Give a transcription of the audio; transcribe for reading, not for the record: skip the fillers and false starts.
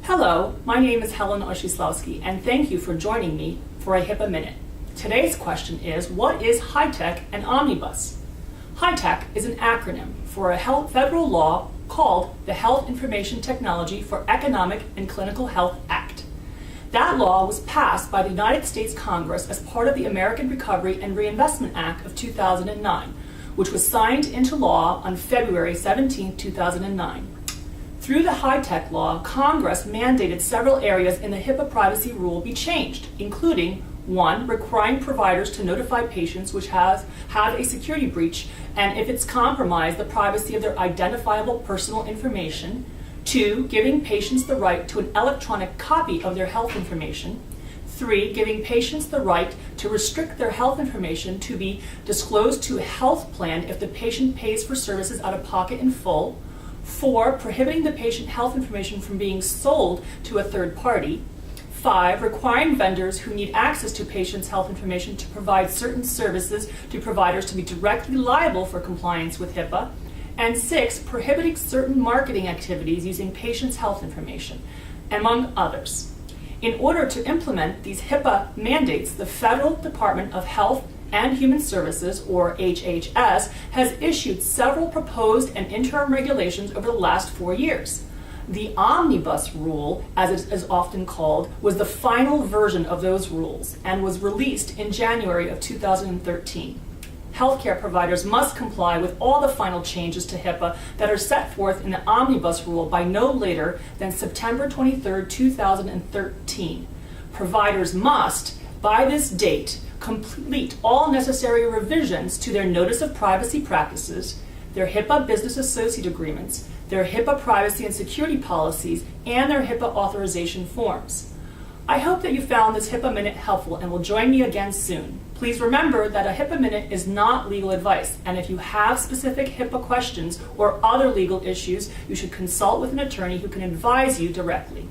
Hello, my name is Helen Oshislawski, and thank you for joining me for a HIPAA Minute. Today's question is, what is HITECH and Omnibus? HITECH is an acronym for a federal law called the Health Information Technology for Economic and Clinical Health Act. That law was passed by the United States Congress as part of the American Recovery and Reinvestment Act of 2009, which was signed into law on February 17, 2009. Through the HITECH law, Congress mandated several areas in the HIPAA privacy rule be changed, including 1. Requiring providers to notify patients which have a security breach and, if it's compromised, the privacy of their identifiable personal information. 2. Giving patients the right to an electronic copy of their health information. 3. Giving patients the right to restrict their health information to be disclosed to a health plan if the patient pays for services out of pocket in full. 4. Prohibiting the patient health information from being sold to a third party. 5. Requiring vendors who need access to patients' health information to provide certain services to providers to be directly liable for compliance with HIPAA. And 6. Prohibiting certain marketing activities using patients' health information, among others. In order to implement these HIPAA mandates, the Federal Department of Health and Human Services, or HHS, has issued several proposed and interim regulations over the last 4 years. The Omnibus rule, as it is often called, was the final version of those rules and was released in January of 2013. Healthcare providers must comply with all the final changes to HIPAA that are set forth in the Omnibus rule by no later than September 23, 2013. Providers must, by this date, complete all necessary revisions to their Notice of Privacy Practices, their HIPAA Business Associate Agreements, their HIPAA Privacy and Security Policies, and their HIPAA Authorization Forms. I hope that you found this HIPAA Minute helpful and will join me again soon. Please remember that a HIPAA Minute is not legal advice, and if you have specific HIPAA questions or other legal issues, you should consult with an attorney who can advise you directly.